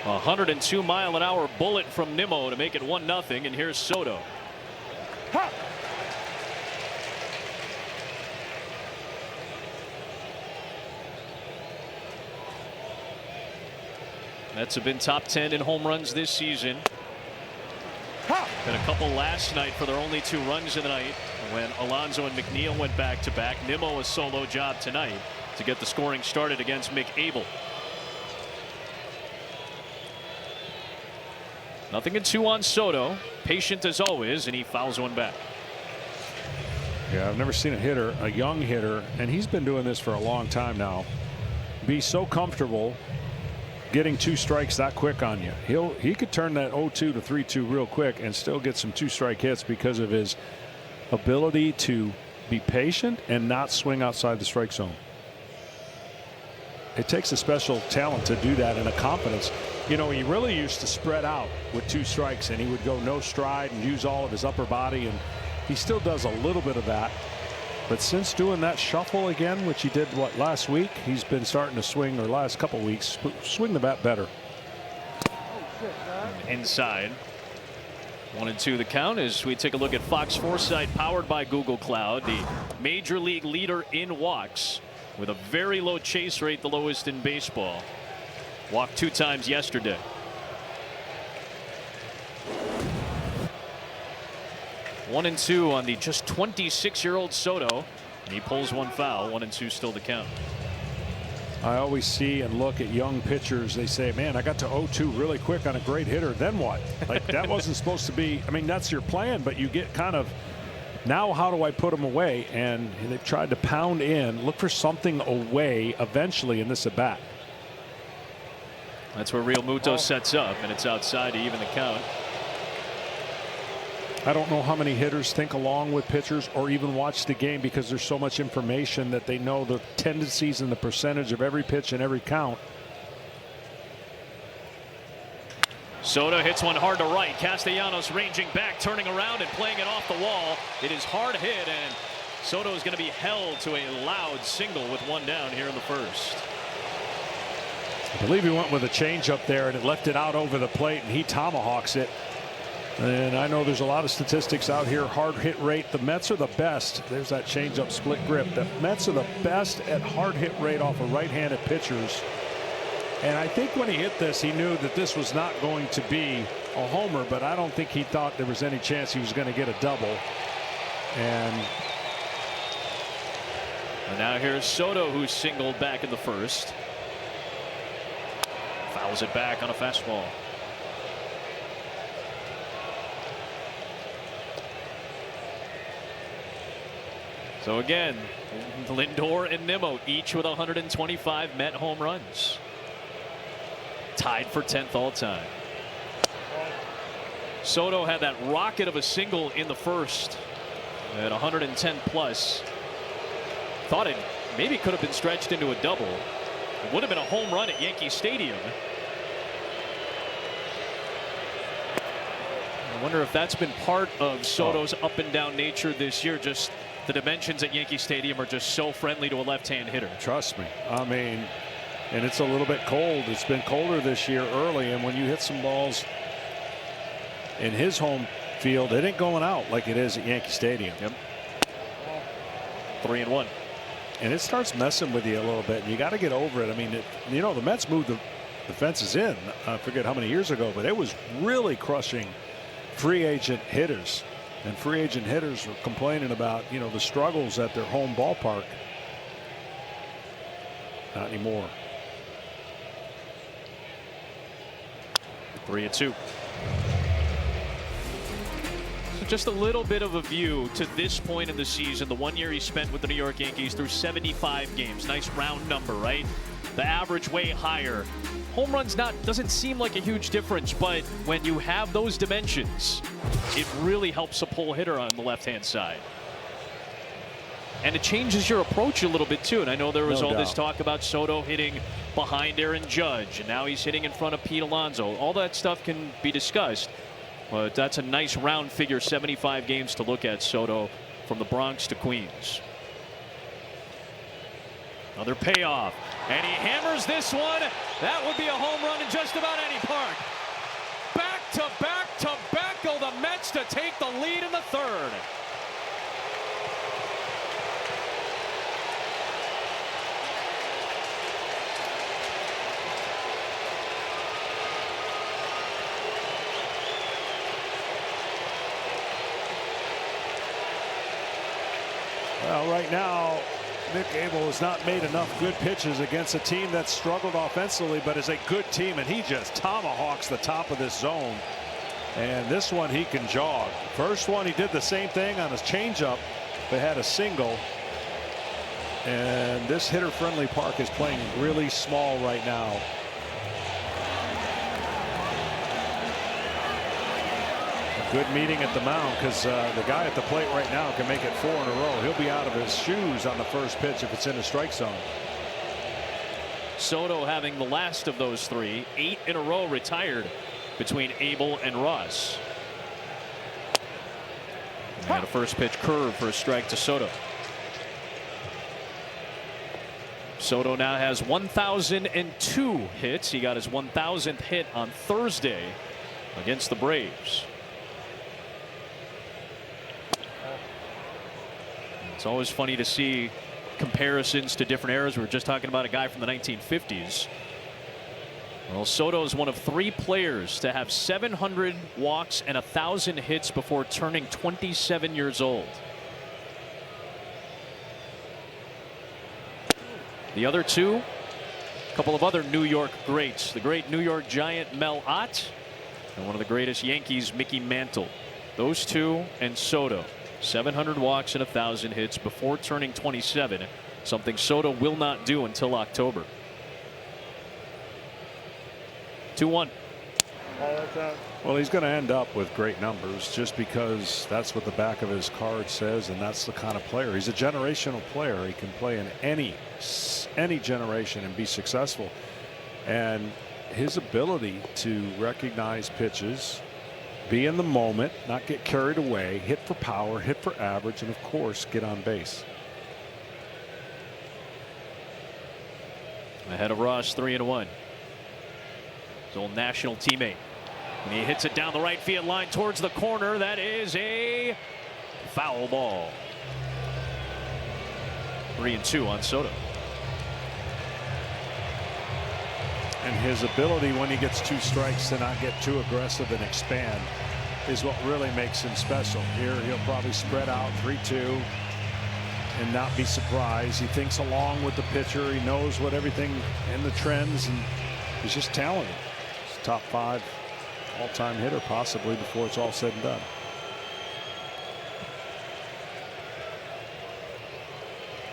102-mile-an-hour bullet from Nimmo to make it 1-0. And here's Soto. Ha! Mets have been top 10 in home runs this season. Had a couple last night for their only 2 runs of the night when Alonso and McNeil went back-to-back. Nimmo a solo job tonight to get the scoring started against McAble. 0-2 on Soto. Patient as always, and he fouls one back. Yeah, I've never seen a hitter, a young hitter, and he's been doing this for a long time now, be so comfortable getting 2 strikes that quick on you. He could turn that 0-2 to 3-2 real quick and still get some 2-strike hits because of his ability to be patient and not swing outside the strike zone. It takes a special talent to do that and a confidence. You know, he really used to spread out with 2 strikes and he would go no stride and use all of his upper body, and he still does a little bit of that. But since doing that shuffle again, which he did last week, he's been starting to swing, or last couple weeks, swing the bat better. Inside. 1-2 the count as we take a look at Fox Foresight, powered by Google Cloud, the major league leader in walks with a very low chase rate, the lowest in baseball. Walked 2 times yesterday. One and 2 on the just 26-year-old Soto, and he pulls 1 foul. 1-2 still to count. I always see and look at young pitchers. They say, man, I got to 0-2 really quick on a great hitter. Then what? Like, that wasn't supposed to be. I mean, that's your plan, but you get kind of, now how do I put them away? And they've tried to pound in, look for something away eventually in this at bat. That's where Real Muto sets up, and it's outside to even the count. I don't know how many hitters think along with pitchers or even watch the game because there's so much information that they know the tendencies and the percentage of every pitch and every count. Soto hits one hard to right. Castellanos ranging back, turning around and playing it off the wall. It is hard hit, and Soto is going to be held to a loud single with 1 down here in the first. I believe he went with a changeup there and it left it out over the plate, and he tomahawks it. And I know there's a lot of statistics out here. Hard hit rate. The Mets are the best. There's that changeup split grip. The Mets are the best at hard hit rate off of right-handed pitchers. And I think when he hit this, he knew that this was not going to be a homer, but I don't think he thought there was any chance he was going to get a double. And now here's Soto, who's singled back in the first. Fouls it back on a fastball. So again, Lindor and Nimmo each with 125 Met home runs. Tied for 10th all time. Soto had that rocket of a single in the first at 110 plus. Thought it maybe could have been stretched into a double. It would have been a home run at Yankee Stadium. I wonder if that's been part of Soto's up and down nature this year. Just the dimensions at Yankee Stadium are just so friendly to a left-hand hitter. Trust me. I mean, and it's a little bit cold. It's been colder this year early, and when you hit some balls in his home field, it ain't going out like it is at Yankee Stadium. Yep. 3-1. And it starts messing with you a little bit, and you got to get over it. I mean, you know, the Mets moved the fences in. I forget how many years ago, but it was really crushing free agent hitters. And free agent hitters were complaining about, you know, the struggles at their home ballpark. Not anymore. 3-2. So just a little bit of a view to this point in the season. The 1 year he spent with the New York Yankees through 75 games. Nice round number, right? The average way higher. Home runs doesn't seem like a huge difference, but when you have those dimensions, it really helps a pull hitter on the left-hand side. And it changes your approach a little bit too. And I know there was all this talk about Soto hitting behind Aaron Judge, and now he's hitting in front of Pete Alonso. All that stuff can be discussed, but that's a nice round figure, 75 games to look at Soto from the Bronx to Queens. Another payoff. And he hammers this one. That would be a home run in just about any park. Back to back to back go the Mets to take the lead in the third. Well, right now, Nick Abel has not made enough good pitches against a team that's struggled offensively, but is a good team, and he just tomahawks the top of this zone. And this one he can jog. First one he did the same thing on his changeup, but had a single. And this hitter-friendly park is playing really small right now. Good meeting at the mound, because the guy at the plate right now can make it 4 in a row. He'll be out of his shoes on the first pitch if it's in a strike zone. Soto having the last of those 3, 8 in a row retired between Abel and Ross. And a first pitch curve for a strike to Soto. Soto now has 1,002 hits. He got his 1,000th hit on Thursday against the Braves. It's always funny to see comparisons to different eras. We were just talking about a guy from the 1950s. Well, Soto is one of 3 players to have 700 walks and 1,000 hits before turning 27 years old. The other 2, a couple of other New York greats. The great New York Giant Mel Ott and one of the greatest Yankees, Mickey Mantle. Those 2 and Soto. 700 walks and 1,000 hits before turning 27, something Soto will not do until October. 2-1. Well, he's going to end up with great numbers just because that's what the back of his card says, and that's the kind of player. He's a generational player. He can play in any generation and be successful. And his ability to recognize pitches, be in the moment, not get carried away, hit for power, hit for average, and of course get on base. Ahead of Ross, 3-1. His old national teammate. And he hits it down the right field line towards the corner. That is a foul ball. 3-2 on Soto. And his ability when he gets 2 strikes to not get too aggressive and expand is what really makes him special. Here he'll probably spread out 3-2 and not be surprised. He thinks along with the pitcher. He knows what everything in the trends, and he's just talented. He's a top 5 all-time hitter possibly before it's all said and done.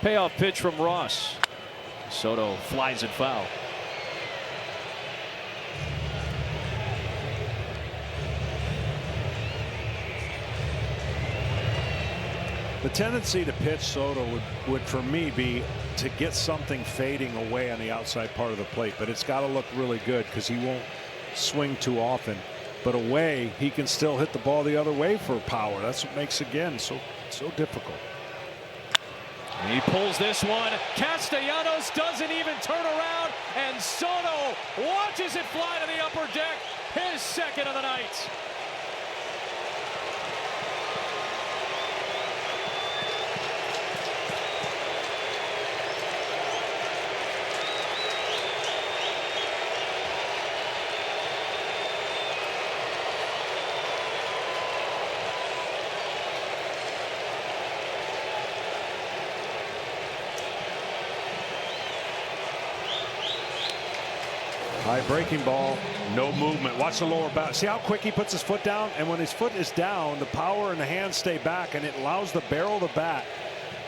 Payoff pitch from Ross. Soto flies it foul. The tendency to pitch Soto would for me be to get something fading away on the outside part of the plate, but it's got to look really good because he won't swing too often. But away, he can still hit the ball the other way for power. That's what makes, again, so difficult. And he pulls this one. Castellanos doesn't even turn around, and Soto watches it fly to the upper deck. His second of the night. High breaking ball, no movement. Watch the lower back. See how quick he puts his foot down? And when his foot is down, the power and the hands stay back, and it allows the barrel of the bat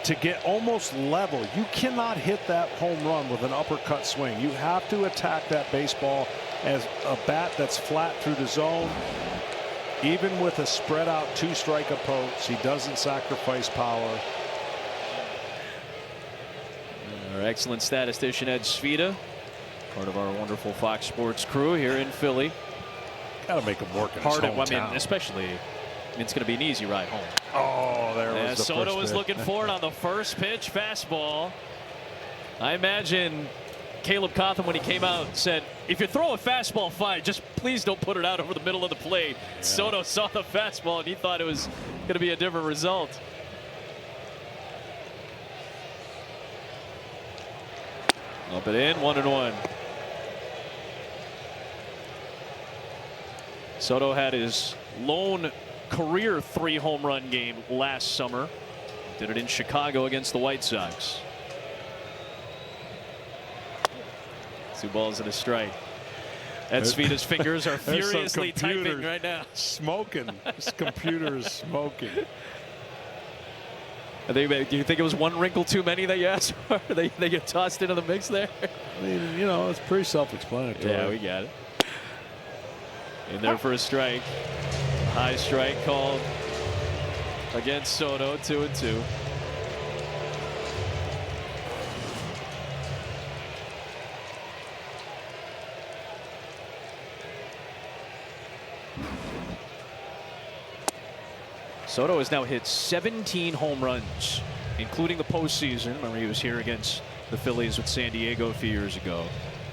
to get almost level. You cannot hit that home run with an uppercut swing. You have to attack that baseball as a bat that's flat through the zone. Even with a spread out 2-strike approach, he doesn't sacrifice power. Our excellent statistician Ed Svita, part of our wonderful Fox Sports crew here in Philly. Got to make him work in hard his hometown. I mean, especially, it's going to be an easy ride home. Oh, there was the Soto first was pitch. looking for it on the first pitch fastball. I imagine Caleb Cotham, when he came out, said, if you throw a fastball fine, just please don't put it out over the middle of the plate. Yeah. Soto saw the fastball, and he thought it was going to be a different result. Up and in, 1-1. Soto had his lone career 3 home run game last summer. Did it in Chicago against the White Sox. 2 balls and a strike. Ed Svita's fingers are furiously typing right now. Smoking. This computer is smoking. Do you think it was one wrinkle too many that you asked for? They get tossed into the mix there? I mean, you know, it's pretty self-explanatory. Yeah, we got it. In there for a strike. High strike called against Soto, 2-2. Soto has now hit 17 home runs, including the postseason. Remember, he was here against the Phillies with San Diego a few years ago.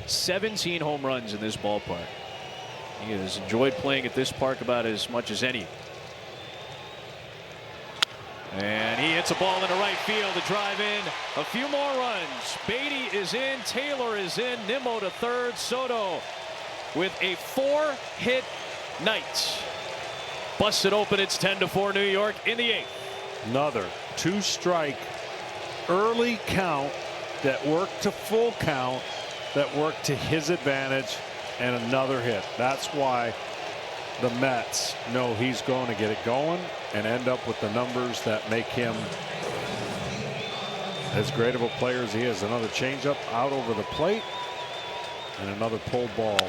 17 home runs in this ballpark. He has enjoyed playing at this park about as much as any. And he hits a ball into right field to drive in a few more runs. Beatty is in, Taylor is in, Nimmo to third. Soto with a 4-hit night. Busted open. It's 10-4 New York in the 8th. Another 2-strike early count that worked to full count, that worked to his advantage, and another hit. That's why the Mets know he's going to get it going and end up with the numbers that make him as great of a player as he is. Another changeup out over the plate and another pulled ball